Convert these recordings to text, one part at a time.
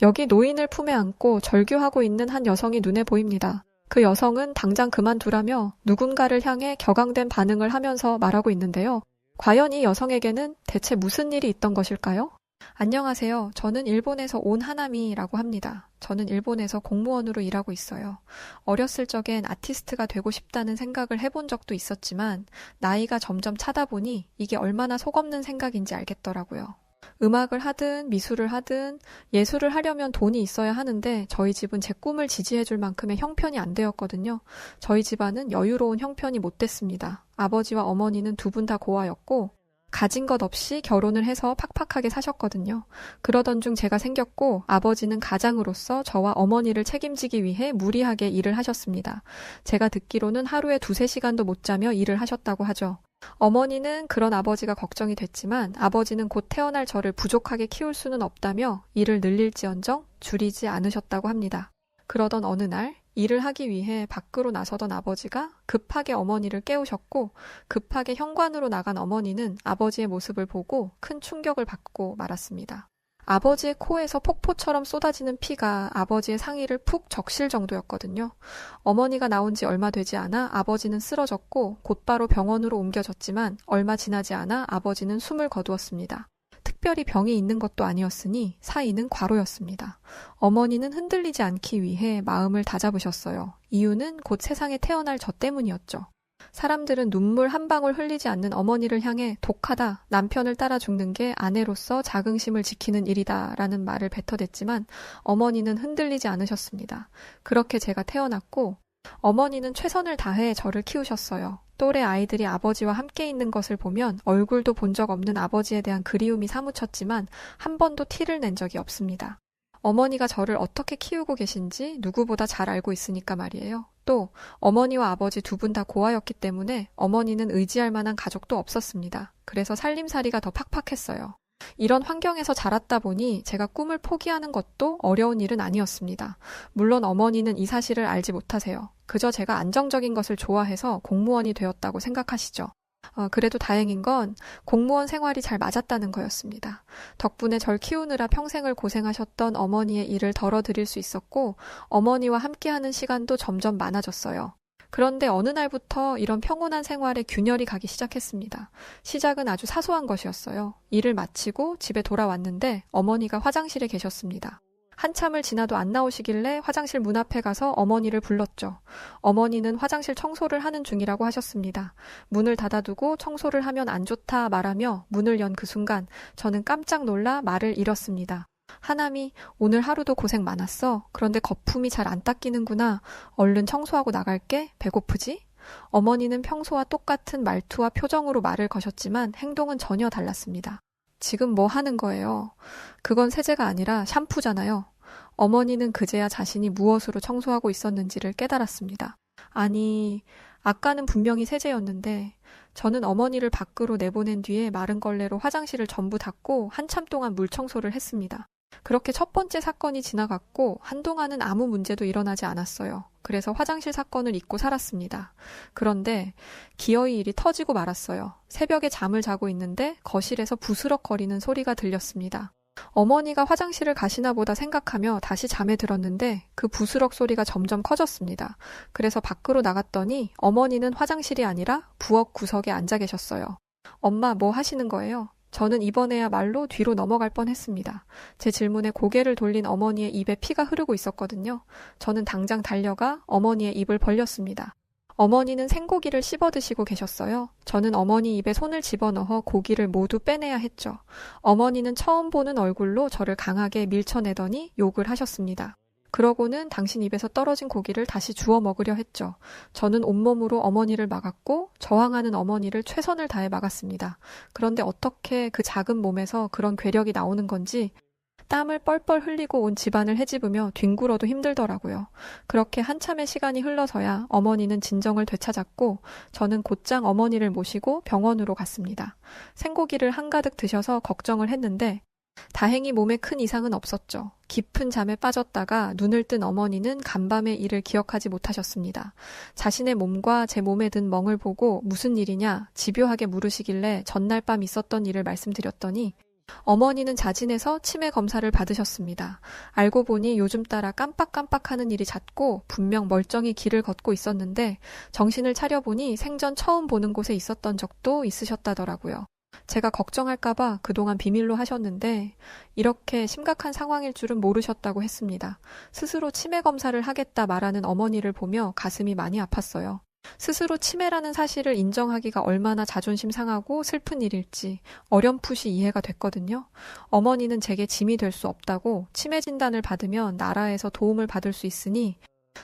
여기 노인을 품에 안고 절규하고 있는 한 여성이 눈에 보입니다. 그 여성은 당장 그만두라며 누군가를 향해 격앙된 반응을 하면서 말하고 있는데요. 과연 이 여성에게는 대체 무슨 일이 있던 것일까요? 안녕하세요. 저는 일본에서 온 하나미라고 합니다. 저는 일본에서 공무원으로 일하고 있어요. 어렸을 적엔 아티스트가 되고 싶다는 생각을 해본 적도 있었지만 나이가 점점 차다 보니 이게 얼마나 속없는 생각인지 알겠더라고요. 음악을 하든 미술을 하든 예술을 하려면 돈이 있어야 하는데 저희 집은 제 꿈을 지지해줄 만큼의 형편이 안 되었거든요. 저희 집안은 여유로운 형편이 못 됐습니다. 아버지와 어머니는 두 분 다 고아였고 가진 것 없이 결혼을 해서 팍팍하게 사셨거든요. 그러던 중 제가 생겼고 아버지는 가장으로서 저와 어머니를 책임지기 위해 무리하게 일을 하셨습니다. 제가 듣기로는 하루에 2-3시간도 못 자며 일을 하셨다고 하죠. 어머니는 그런 아버지가 걱정이 됐지만 아버지는 곧 태어날 저를 부족하게 키울 수는 없다며 일을 늘릴지언정 줄이지 않으셨다고 합니다. 그러던 어느 날 일을 하기 위해 밖으로 나서던 아버지가 급하게 어머니를 깨우셨고 급하게 현관으로 나간 어머니는 아버지의 모습을 보고 큰 충격을 받고 말았습니다. 아버지의 코에서 폭포처럼 쏟아지는 피가 아버지의 상의를 푹 적실 정도였거든요. 어머니가 나온 지 얼마 되지 않아 아버지는 쓰러졌고 곧바로 병원으로 옮겨졌지만 얼마 지나지 않아 아버지는 숨을 거두었습니다. 특별히 병이 있는 것도 아니었으니 사인은 과로였습니다. 어머니는 흔들리지 않기 위해 마음을 다잡으셨어요. 이유는 곧 세상에 태어날 저 때문이었죠. 사람들은 눈물 한 방울 흘리지 않는 어머니를 향해 독하다, 남편을 따라 죽는 게 아내로서 자긍심을 지키는 일이다 라는 말을 뱉어댔지만 어머니는 흔들리지 않으셨습니다. 그렇게 제가 태어났고 어머니는 최선을 다해 저를 키우셨어요. 또래 아이들이 아버지와 함께 있는 것을 보면 얼굴도 본 적 없는 아버지에 대한 그리움이 사무쳤지만 한 번도 티를 낸 적이 없습니다. 어머니가 저를 어떻게 키우고 계신지 누구보다 잘 알고 있으니까 말이에요. 또 어머니와 아버지 두 분 다 고아였기 때문에 어머니는 의지할 만한 가족도 없었습니다. 그래서 살림살이가 더 팍팍했어요. 이런 환경에서 자랐다 보니 제가 꿈을 포기하는 것도 어려운 일은 아니었습니다. 물론 어머니는 이 사실을 알지 못하세요. 그저 제가 안정적인 것을 좋아해서 공무원이 되었다고 생각하시죠. 그래도 다행인 건 공무원 생활이 잘 맞았다는 거였습니다. 덕분에 절 키우느라 평생을 고생하셨던 어머니의 일을 덜어드릴 수 있었고 어머니와 함께하는 시간도 점점 많아졌어요. 그런데 어느 날부터 이런 평온한 생활에 균열이 가기 시작했습니다. 시작은 아주 사소한 것이었어요. 일을 마치고 집에 돌아왔는데 어머니가 화장실에 계셨습니다. 한참을 지나도 안 나오시길래 화장실 문 앞에 가서 어머니를 불렀죠. 어머니는 화장실 청소를 하는 중이라고 하셨습니다. 문을 닫아두고 청소를 하면 안 좋다 말하며 문을 연 그 순간 저는 깜짝 놀라 말을 잃었습니다. 하나미, 오늘 하루도 고생 많았어. 그런데 거품이 잘 안 닦이는구나. 얼른 청소하고 나갈게. 배고프지? 어머니는 평소와 똑같은 말투와 표정으로 말을 거셨지만 행동은 전혀 달랐습니다. 지금 뭐 하는 거예요? 그건 세제가 아니라 샴푸잖아요. 어머니는 그제야 자신이 무엇으로 청소하고 있었는지를 깨달았습니다. 아니, 아까는 분명히 세제였는데 저는 어머니를 밖으로 내보낸 뒤에 마른 걸레로 화장실을 전부 닦고 한참 동안 물 청소를 했습니다. 그렇게 첫 번째 사건이 지나갔고 한동안은 아무 문제도 일어나지 않았어요. 그래서 화장실 사건을 잊고 살았습니다. 그런데 기어이 일이 터지고 말았어요. 새벽에 잠을 자고 있는데 거실에서 부스럭거리는 소리가 들렸습니다. 어머니가 화장실을 가시나 보다 생각하며 다시 잠에 들었는데 그 부스럭 소리가 점점 커졌습니다. 그래서 밖으로 나갔더니 어머니는 화장실이 아니라 부엌 구석에 앉아 계셨어요. 엄마, 뭐 하시는 거예요? 저는 이번에야말로 뒤로 넘어갈 뻔했습니다. 제 질문에 고개를 돌린 어머니의 입에 피가 흐르고 있었거든요. 저는 당장 달려가 어머니의 입을 벌렸습니다. 어머니는 생고기를 씹어 드시고 계셨어요. 저는 어머니 입에 손을 집어넣어 고기를 모두 빼내야 했죠. 어머니는 처음 보는 얼굴로 저를 강하게 밀쳐내더니 욕을 하셨습니다. 그러고는 당신 입에서 떨어진 고기를 다시 주워 먹으려 했죠. 저는 온몸으로 어머니를 막았고 저항하는 어머니를 최선을 다해 막았습니다. 그런데 어떻게 그 작은 몸에서 그런 괴력이 나오는 건지 땀을 뻘뻘 흘리고 온 집안을 헤집으며 뒹굴어도 힘들더라고요. 그렇게 한참의 시간이 흘러서야 어머니는 진정을 되찾았고 저는 곧장 어머니를 모시고 병원으로 갔습니다. 생고기를 한가득 드셔서 걱정을 했는데 다행히 몸에 큰 이상은 없었죠. 깊은 잠에 빠졌다가 눈을 뜬 어머니는 간밤의 일을 기억하지 못하셨습니다. 자신의 몸과 제 몸에 든 멍을 보고 무슨 일이냐 집요하게 물으시길래 전날 밤 있었던 일을 말씀드렸더니 어머니는 자진해서 치매 검사를 받으셨습니다. 알고 보니 요즘 따라 깜빡깜빡하는 일이 잦고 분명 멀쩡히 길을 걷고 있었는데 정신을 차려보니 생전 처음 보는 곳에 있었던 적도 있으셨다더라고요. 제가 걱정할까봐 그동안 비밀로 하셨는데 이렇게 심각한 상황일 줄은 모르셨다고 했습니다. 스스로 치매 검사를 하겠다 말하는 어머니를 보며 가슴이 많이 아팠어요. 스스로 치매라는 사실을 인정하기가 얼마나 자존심 상하고 슬픈 일일지 어렴풋이 이해가 됐거든요. 어머니는 제게 짐이 될 수 없다고 치매 진단을 받으면 나라에서 도움을 받을 수 있으니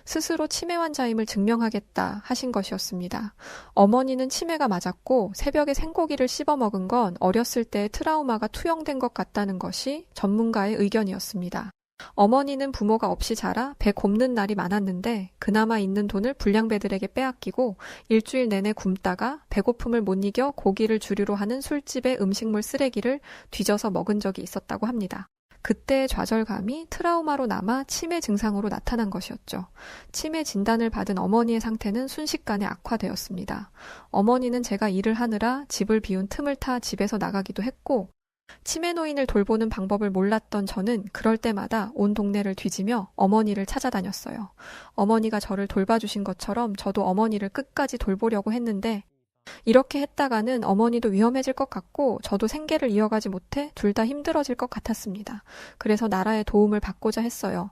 스스로 치매 환자임을 증명하겠다 하신 것이었습니다. 어머니는 치매가 맞았고 새벽에 생고기를 씹어 먹은 건 어렸을 때의 트라우마가 투영된 것 같다는 것이 전문가의 의견이었습니다. 어머니는 부모가 없이 자라 배 곱는 날이 많았는데 그나마 있는 돈을 불량배들에게 빼앗기고 일주일 내내 굶다가 배고픔을 못 이겨 고기를 주류로 하는 술집의 음식물 쓰레기를 뒤져서 먹은 적이 있었다고 합니다. 그때의 좌절감이 트라우마로 남아 치매 증상으로 나타난 것이었죠. 치매 진단을 받은 어머니의 상태는 순식간에 악화되었습니다. 어머니는 제가 일을 하느라 집을 비운 틈을 타 집에서 나가기도 했고 치매 노인을 돌보는 방법을 몰랐던 저는 그럴 때마다 온 동네를 뒤지며 어머니를 찾아다녔어요. 어머니가 저를 돌봐주신 것처럼 저도 어머니를 끝까지 돌보려고 했는데 이렇게 했다가는 어머니도 위험해질 것 같고 저도 생계를 이어가지 못해 둘 다 힘들어질 것 같았습니다. 그래서 나라의 도움을 받고자 했어요.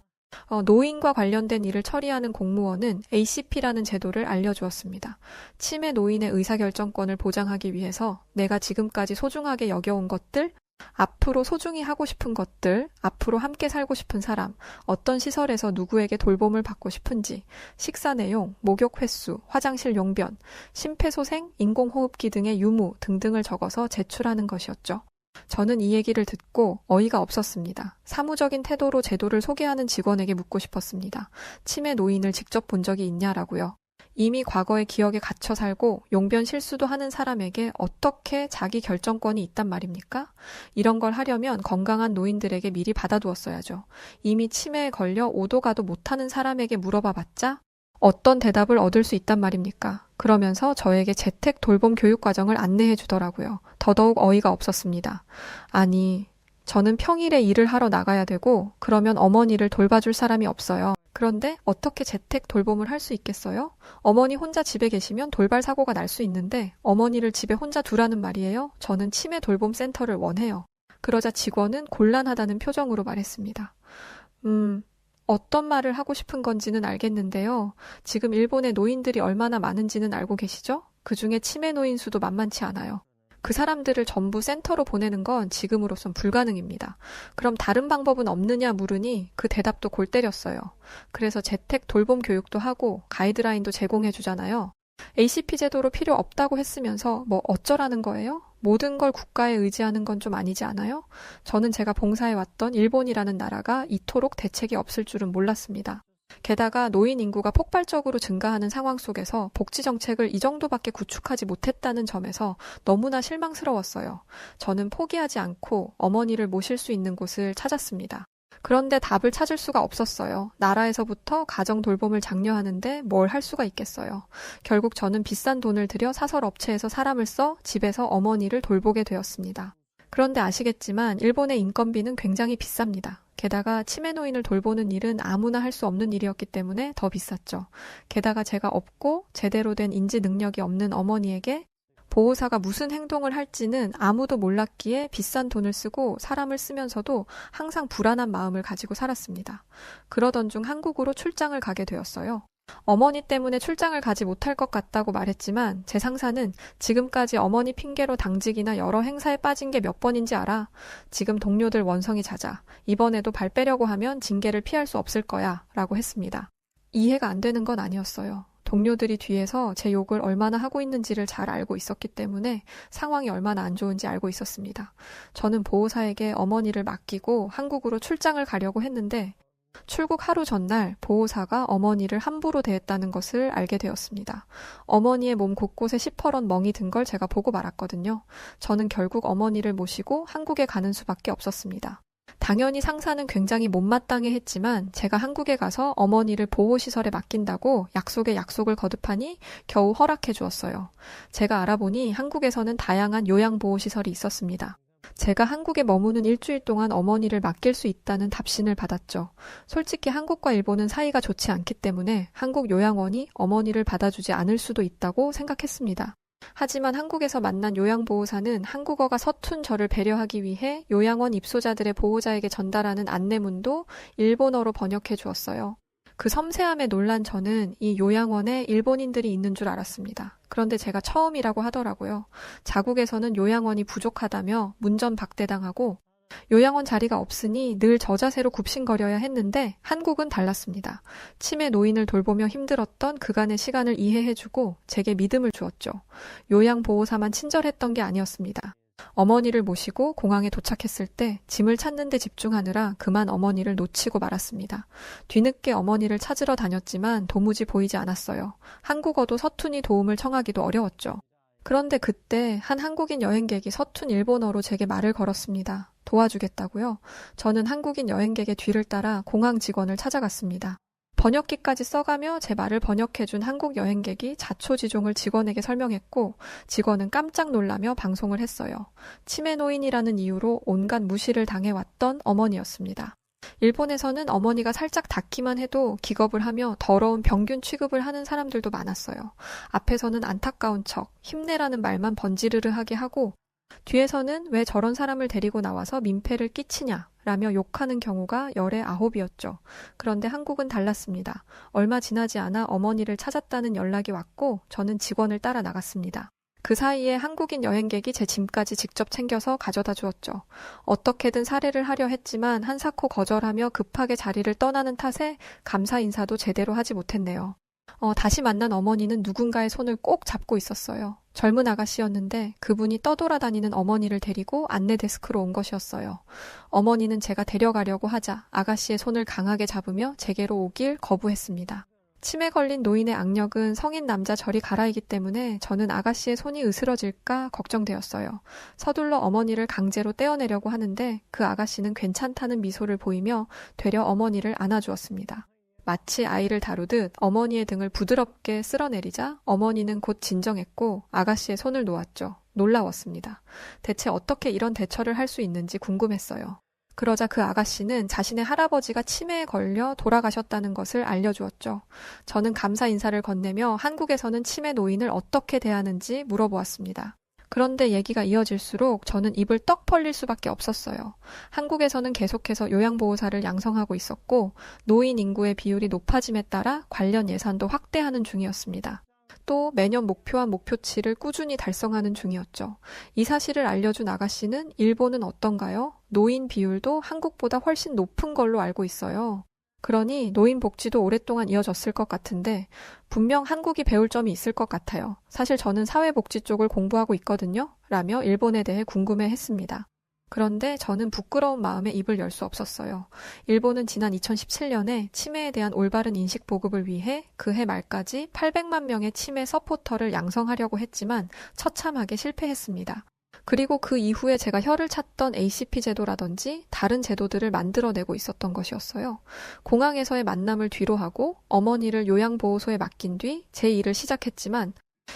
노인과 관련된 일을 처리하는 공무원은 ACP라는 제도를 알려주었습니다. 치매 노인의 의사결정권을 보장하기 위해서 내가 지금까지 소중하게 여겨온 것들, 앞으로 소중히 하고 싶은 것들, 앞으로 함께 살고 싶은 사람, 어떤 시설에서 누구에게 돌봄을 받고 싶은지, 식사 내용, 목욕 횟수, 화장실 용변, 심폐소생, 인공호흡기 등의 유무 등등을 적어서 제출하는 것이었죠. 저는 이 얘기를 듣고 어이가 없었습니다. 사무적인 태도로 제도를 소개하는 직원에게 묻고 싶었습니다. 치매 노인을 직접 본 적이 있냐라고요. 이미 과거의 기억에 갇혀 살고 용변 실수도 하는 사람에게 어떻게 자기 결정권이 있단 말입니까? 이런 걸 하려면 건강한 노인들에게 미리 받아두었어야죠. 이미 치매에 걸려 오도 가도 못하는 사람에게 물어봐봤자 어떤 대답을 얻을 수 있단 말입니까? 그러면서 저에게 재택 돌봄 교육 과정을 안내해 주더라고요. 더더욱 어이가 없었습니다. 아니, 저는 평일에 일을 하러 나가야 되고 그러면 어머니를 돌봐줄 사람이 없어요. 그런데 어떻게 재택 돌봄을 할 수 있겠어요? 어머니 혼자 집에 계시면 돌발 사고가 날 수 있는데 어머니를 집에 혼자 두라는 말이에요? 저는 치매 돌봄 센터를 원해요. 그러자 직원은 곤란하다는 표정으로 말했습니다. 어떤 말을 하고 싶은 건지는 알겠는데요. 지금 일본의 노인들이 얼마나 많은지는 알고 계시죠? 그중에 치매 노인 수도 만만치 않아요. 그 사람들을 전부 센터로 보내는 건 지금으로선 불가능입니다. 그럼 다른 방법은 없느냐 물으니 그 대답도 골 때렸어요. 그래서 재택 돌봄 교육도 하고 가이드라인도 제공해 주잖아요. ACP 제도로 필요 없다고 했으면서 뭐 어쩌라는 거예요? 모든 걸 국가에 의지하는 건 좀 아니지 않아요? 저는 제가 봉사해왔던 일본이라는 나라가 이토록 대책이 없을 줄은 몰랐습니다. 게다가 노인 인구가 폭발적으로 증가하는 상황 속에서 복지 정책을 이 정도밖에 구축하지 못했다는 점에서 너무나 실망스러웠어요. 저는 포기하지 않고 어머니를 모실 수 있는 곳을 찾았습니다. 그런데 답을 찾을 수가 없었어요. 나라에서부터 가정 돌봄을 장려하는데 뭘 할 수가 있겠어요. 결국 저는 비싼 돈을 들여 사설 업체에서 사람을 써 집에서 어머니를 돌보게 되었습니다. 그런데 아시겠지만 일본의 인건비는 굉장히 비쌉니다. 게다가 치매 노인을 돌보는 일은 아무나 할 수 없는 일이었기 때문에 더 비쌌죠. 게다가 제가 없고 제대로 된 인지 능력이 없는 어머니에게 보호사가 무슨 행동을 할지는 아무도 몰랐기에 비싼 돈을 쓰고 사람을 쓰면서도 항상 불안한 마음을 가지고 살았습니다. 그러던 중 한국으로 출장을 가게 되었어요. 어머니 때문에 출장을 가지 못할 것 같다고 말했지만 제 상사는 지금까지 어머니 핑계로 당직이나 여러 행사에 빠진 게 몇 번인지 알아. 지금 동료들 원성이 잦아. 이번에도 발 빼려고 하면 징계를 피할 수 없을 거야 라고 했습니다. 이해가 안 되는 건 아니었어요. 동료들이 뒤에서 제 욕을 얼마나 하고 있는지를 잘 알고 있었기 때문에 상황이 얼마나 안 좋은지 알고 있었습니다. 저는 보호사에게 어머니를 맡기고 한국으로 출장을 가려고 했는데 출국 하루 전날 보호사가 어머니를 함부로 대했다는 것을 알게 되었습니다. 어머니의 몸 곳곳에 시퍼런 멍이 든 걸 제가 보고 말았거든요. 저는 결국 어머니를 모시고 한국에 가는 수밖에 없었습니다. 당연히 상사는 굉장히 못마땅해 했지만 제가 한국에 가서 어머니를 보호시설에 맡긴다고 약속에 약속을 거듭하니 겨우 허락해 주었어요. 제가 알아보니 한국에서는 다양한 요양보호시설이 있었습니다. 제가 한국에 머무는 일주일 동안 어머니를 맡길 수 있다는 답신을 받았죠. 솔직히 한국과 일본은 사이가 좋지 않기 때문에 한국 요양원이 어머니를 받아주지 않을 수도 있다고 생각했습니다. 하지만 한국에서 만난 요양보호사는 한국어가 서툰 저를 배려하기 위해 요양원 입소자들의 보호자에게 전달하는 안내문도 일본어로 번역해 주었어요. 그 섬세함에 놀란 저는 이 요양원에 일본인들이 있는 줄 알았습니다. 그런데 제가 처음이라고 하더라고요. 자국에서는 요양원이 부족하다며 문전박대당하고 요양원 자리가 없으니 늘 저자세로 굽신거려야 했는데 한국은 달랐습니다. 치매 노인을 돌보며 힘들었던 그간의 시간을 이해해주고 제게 믿음을 주었죠. 요양보호사만 친절했던 게 아니었습니다. 어머니를 모시고 공항에 도착했을 때 짐을 찾는 데 집중하느라 그만 어머니를 놓치고 말았습니다. 뒤늦게 어머니를 찾으러 다녔지만 도무지 보이지 않았어요. 한국어도 서툰이 도움을 청하기도 어려웠죠. 그런데 그때 한 한국인 여행객이 서툰 일본어로 제게 말을 걸었습니다. 도와주겠다고요? 저는 한국인 여행객의 뒤를 따라 공항 직원을 찾아갔습니다. 번역기까지 써가며 제 말을 번역해준 한국 여행객이 자초지종을 직원에게 설명했고 직원은 깜짝 놀라며 방송을 했어요. 치매 노인이라는 이유로 온갖 무시를 당해왔던 어머니였습니다. 일본에서는 어머니가 살짝 닿기만 해도 기겁을 하며 더러운 병균 취급을 하는 사람들도 많았어요. 앞에서는 안타까운 척, 힘내라는 말만 번지르르하게 하고 뒤에서는 왜 저런 사람을 데리고 나와서 민폐를 끼치냐 라며 욕하는 경우가 열의 9이었죠. 그런데 한국은 달랐습니다. 얼마 지나지 않아 어머니를 찾았다는 연락이 왔고 저는 직원을 따라 나갔습니다. 그 사이에 한국인 여행객이 제 짐까지 직접 챙겨서 가져다 주었죠. 어떻게든 살해를 하려 했지만 한사코 거절하며 급하게 자리를 떠나는 탓에 감사 인사도 제대로 하지 못했네요. 다시 만난 어머니는 누군가의 손을 꼭 잡고 있었어요. 젊은 아가씨였는데 그분이 떠돌아다니는 어머니를 데리고 안내 데스크로 온 것이었어요. 어머니는 제가 데려가려고 하자 아가씨의 손을 강하게 잡으며 제게로 오길 거부했습니다. 치매 걸린 노인의 악력은 성인 남자 저리 가라이기 때문에 저는 아가씨의 손이 으스러질까 걱정되었어요. 서둘러 어머니를 강제로 떼어내려고 하는데 그 아가씨는 괜찮다는 미소를 보이며 되려 어머니를 안아주었습니다. 마치 아이를 다루듯 어머니의 등을 부드럽게 쓸어내리자 어머니는 곧 진정했고 아가씨의 손을 놓았죠. 놀라웠습니다. 대체 어떻게 이런 대처를 할 수 있는지 궁금했어요. 그러자 그 아가씨는 자신의 할아버지가 치매에 걸려 돌아가셨다는 것을 알려주었죠. 저는 감사 인사를 건네며 한국에서는 치매 노인을 어떻게 대하는지 물어보았습니다. 그런데 얘기가 이어질수록 저는 입을 떡 벌릴 수밖에 없었어요. 한국에서는 계속해서 요양보호사를 양성하고 있었고 노인 인구의 비율이 높아짐에 따라 관련 예산도 확대하는 중이었습니다. 또 매년 목표한 목표치를 꾸준히 달성하는 중이었죠. 이 사실을 알려준 아가씨는 일본은 어떤가요? 노인 비율도 한국보다 훨씬 높은 걸로 알고 있어요. 그러니 노인 복지도 오랫동안 이어졌을 것 같은데 분명 한국이 배울 점이 있을 것 같아요. 사실 저는 사회복지 쪽을 공부하고 있거든요. 라며 일본에 대해 궁금해했습니다. 그런데 저는 부끄러운 마음에 입을 열 수 없었어요. 일본은 지난 2017년에 치매에 대한 올바른 인식 보급을 위해 그해 말까지 800만 명의 치매 서포터를 양성하려고 했지만 처참하게 실패했습니다. 그리고 그 이후에 제가 혀를 찾던 ACP 제도라든지 다른 제도들을 만들어내고 있었던 것이었어요. 공항에서의 만남을 뒤로하고 어머니를 요양보호소에 맡긴 뒤 제 일을 시작했지만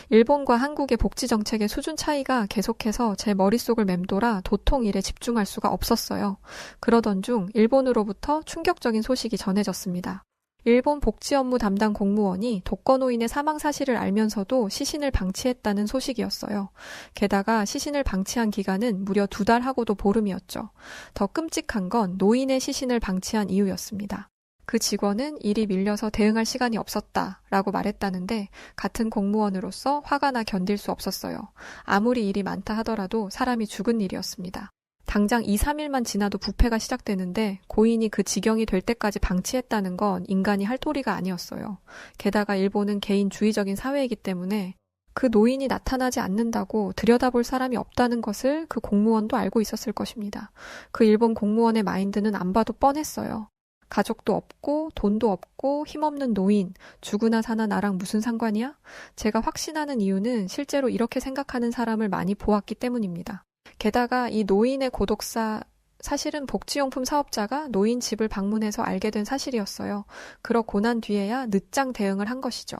일본과 한국의 복지정책의 수준 차이가 계속해서 제 머릿속을 맴돌아 도통 일에 집중할 수가 없었어요. 그러던 중 일본으로부터 충격적인 소식이 전해졌습니다. 일본 복지업무 담당 공무원이 독거노인의 사망 사실을 알면서도 시신을 방치했다는 소식이었어요. 게다가 시신을 방치한 기간은 무려 2달하고도 보름이었죠. 더 끔찍한 건 노인의 시신을 방치한 이유였습니다. 그 직원은 일이 밀려서 대응할 시간이 없었다라고 말했다는데 같은 공무원으로서 화가 나 견딜 수 없었어요. 아무리 일이 많다 하더라도 사람이 죽은 일이었습니다. 당장 2, 3일만 지나도 부패가 시작되는데 고인이 그 지경이 될 때까지 방치했다는 건 인간이 할 도리가 아니었어요. 게다가 일본은 개인주의적인 사회이기 때문에 그 노인이 나타나지 않는다고 들여다볼 사람이 없다는 것을 그 공무원도 알고 있었을 것입니다. 그 일본 공무원의 마인드는 안 봐도 뻔했어요. 가족도 없고 돈도 없고 힘없는 노인, 죽으나 사나 나랑 무슨 상관이야? 제가 확신하는 이유는 실제로 이렇게 생각하는 사람을 많이 보았기 때문입니다. 게다가 이 노인의 고독사, 사실은 복지용품 사업자가 노인 집을 방문해서 알게 된 사실이었어요. 그렇고 난 뒤에야 늦장 대응을 한 것이죠.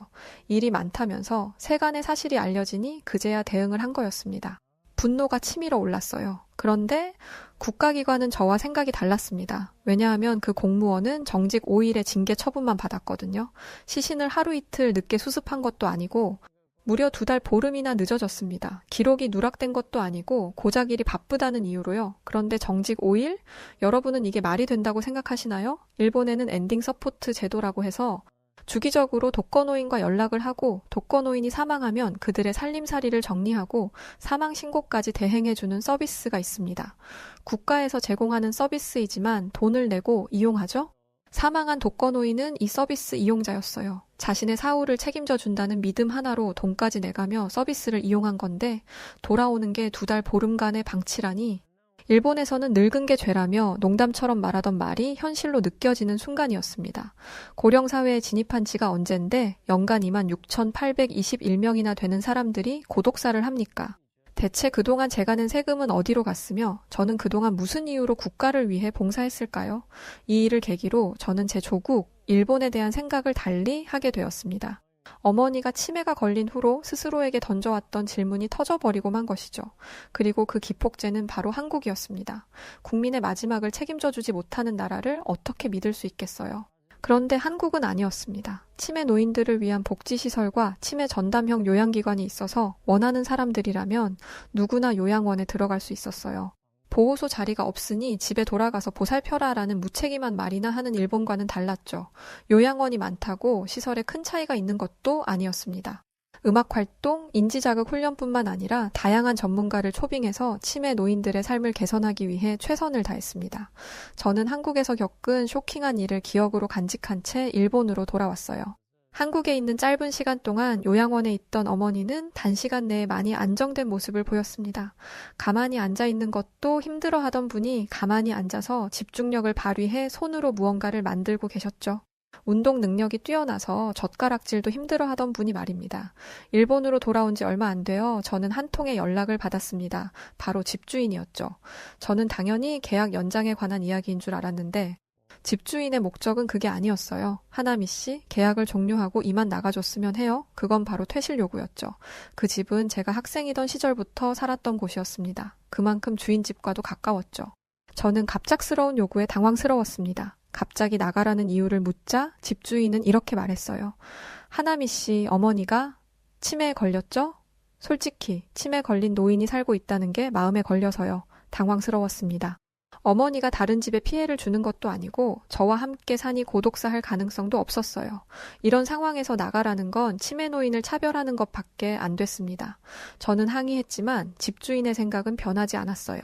일이 많다면서 세간의 사실이 알려지니 그제야 대응을 한 거였습니다. 분노가 치밀어 올랐어요. 그런데 국가기관은 저와 생각이 달랐습니다. 왜냐하면 그 공무원은 정직 5일의 징계 처분만 받았거든요. 시신을 하루 이틀 늦게 수습한 것도 아니고 무려 2달 보름이나 늦어졌습니다. 기록이 누락된 것도 아니고 고작 일이 바쁘다는 이유로요. 그런데 정직 5일? 여러분은 이게 말이 된다고 생각하시나요? 일본에는 엔딩 서포트 제도라고 해서 주기적으로 독거노인과 연락을 하고 독거노인이 사망하면 그들의 살림살이를 정리하고 사망 신고까지 대행해주는 서비스가 있습니다. 국가에서 제공하는 서비스이지만 돈을 내고 이용하죠? 사망한 독거노인은 이 서비스 이용자였어요. 자신의 사후를 책임져 준다는 믿음 하나로 돈까지 내가며 서비스를 이용한 건데 돌아오는 게 2달 보름간의 방치라니 일본에서는 늙은 게 죄라며 농담처럼 말하던 말이 현실로 느껴지는 순간이었습니다. 고령사회에 진입한 지가 언젠데 연간 26,821명이나 되는 사람들이 고독사를 합니까? 대체 그동안 제가 낸 세금은 어디로 갔으며 저는 그동안 무슨 이유로 국가를 위해 봉사했을까요? 이 일을 계기로 저는 제 조국, 일본에 대한 생각을 달리 하게 되었습니다. 어머니가 치매가 걸린 후로 스스로에게 던져왔던 질문이 터져버리고만 것이죠. 그리고 그 기폭제는 바로 한국이었습니다. 국민의 마지막을 책임져주지 못하는 나라를 어떻게 믿을 수 있겠어요? 그런데 한국은 아니었습니다. 치매 노인들을 위한 복지시설과 치매 전담형 요양기관이 있어서 원하는 사람들이라면 누구나 요양원에 들어갈 수 있었어요. 보호소 자리가 없으니 집에 돌아가서 보살펴라라는 무책임한 말이나 하는 일본과는 달랐죠. 요양원이 많다고 시설에 큰 차이가 있는 것도 아니었습니다. 음악활동, 인지자극 훈련뿐만 아니라 다양한 전문가를 초빙해서 치매 노인들의 삶을 개선하기 위해 최선을 다했습니다. 저는 한국에서 겪은 쇼킹한 일을 기억으로 간직한 채 일본으로 돌아왔어요. 한국에 있는 짧은 시간 동안 요양원에 있던 어머니는 단시간 내에 많이 안정된 모습을 보였습니다. 가만히 앉아있는 것도 힘들어하던 분이 가만히 앉아서 집중력을 발휘해 손으로 무언가를 만들고 계셨죠. 운동 능력이 뛰어나서 젓가락질도 힘들어하던 분이 말입니다. 일본으로 돌아온 지 얼마 안 되어 저는 한 통의 연락을 받았습니다. 바로 집주인이었죠. 저는 당연히 계약 연장에 관한 이야기인 줄 알았는데 집주인의 목적은 그게 아니었어요. 하나미 씨, 계약을 종료하고 이만 나가줬으면 해요. 그건 바로 퇴실 요구였죠. 그 집은 제가 학생이던 시절부터 살았던 곳이었습니다. 그만큼 주인 집과도 가까웠죠. 저는 갑작스러운 요구에 당황스러웠습니다. 갑자기 나가라는 이유를 묻자 집주인은 이렇게 말했어요. 하나미 씨 어머니가 치매에 걸렸죠? 솔직히 치매 걸린 노인이 살고 있다는 게 마음에 걸려서요. 당황스러웠습니다. 어머니가 다른 집에 피해를 주는 것도 아니고 저와 함께 사니 고독사할 가능성도 없었어요. 이런 상황에서 나가라는 건 치매 노인을 차별하는 것밖에 안 됐습니다. 저는 항의했지만 집주인의 생각은 변하지 않았어요.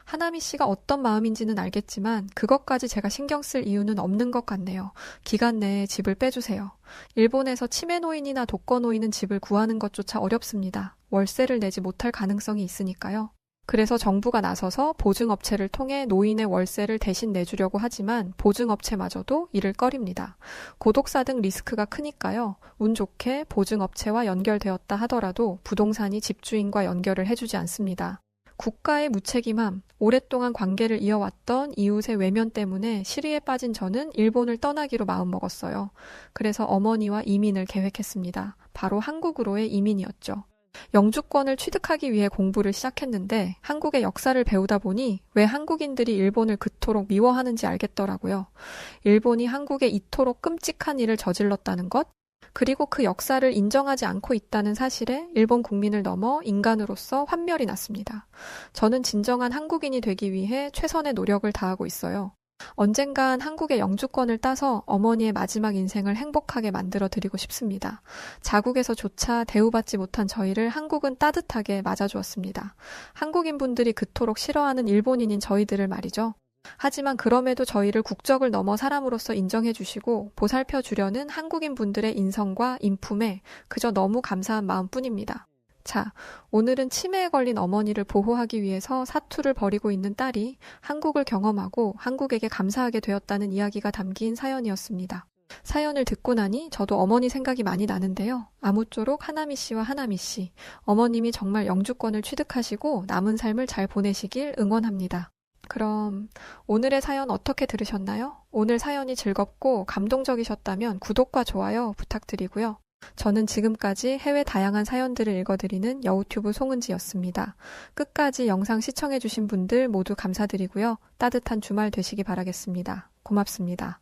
하나미 씨가 어떤 마음인지는 알겠지만 그것까지 제가 신경 쓸 이유는 없는 것 같네요. 기간 내에 집을 빼주세요. 일본에서 치매 노인이나 독거 노인은 집을 구하는 것조차 어렵습니다. 월세를 내지 못할 가능성이 있으니까요. 그래서 정부가 나서서 보증업체를 통해 노인의 월세를 대신 내주려고 하지만 보증업체마저도 이를 꺼립니다. 고독사 등 리스크가 크니까요. 운 좋게 보증업체와 연결되었다 하더라도 부동산이 집주인과 연결을 해주지 않습니다. 국가의 무책임함, 오랫동안 관계를 이어왔던 이웃의 외면 때문에 시리에 빠진 저는 일본을 떠나기로 마음먹었어요. 그래서 어머니와 이민을 계획했습니다. 바로 한국으로의 이민이었죠. 영주권을 취득하기 위해 공부를 시작했는데 한국의 역사를 배우다 보니 왜 한국인들이 일본을 그토록 미워하는지 알겠더라고요. 일본이 한국에 이토록 끔찍한 일을 저질렀다는 것, 그리고 그 역사를 인정하지 않고 있다는 사실에 일본 국민을 넘어 인간으로서 환멸이 났습니다. 저는 진정한 한국인이 되기 위해 최선의 노력을 다하고 있어요. 언젠간 한국의 영주권을 따서 어머니의 마지막 인생을 행복하게 만들어드리고 싶습니다. 자국에서조차 대우받지 못한 저희를 한국은 따뜻하게 맞아주었습니다. 한국인분들이 그토록 싫어하는 일본인인 저희들을 말이죠. 하지만 그럼에도 저희를 국적을 넘어 사람으로서 인정해주시고 보살펴주려는 한국인분들의 인성과 인품에 그저 너무 감사한 마음뿐입니다. 자, 오늘은 치매에 걸린 어머니를 보호하기 위해서 사투를 벌이고 있는 딸이 한국을 경험하고 한국에게 감사하게 되었다는 이야기가 담긴 사연이었습니다. 사연을 듣고 나니 저도 어머니 생각이 많이 나는데요. 아무쪼록 하나미 씨와 하나미 씨, 어머님이 정말 영주권을 취득하시고 남은 삶을 잘 보내시길 응원합니다. 그럼 오늘의 사연 어떻게 들으셨나요? 오늘 사연이 즐겁고 감동적이셨다면 구독과 좋아요 부탁드리고요. 저는 지금까지 해외 다양한 사연들을 읽어드리는 여우튜브 송은지였습니다. 끝까지 영상 시청해주신 분들 모두 감사드리고요. 따뜻한 주말 되시기 바라겠습니다. 고맙습니다.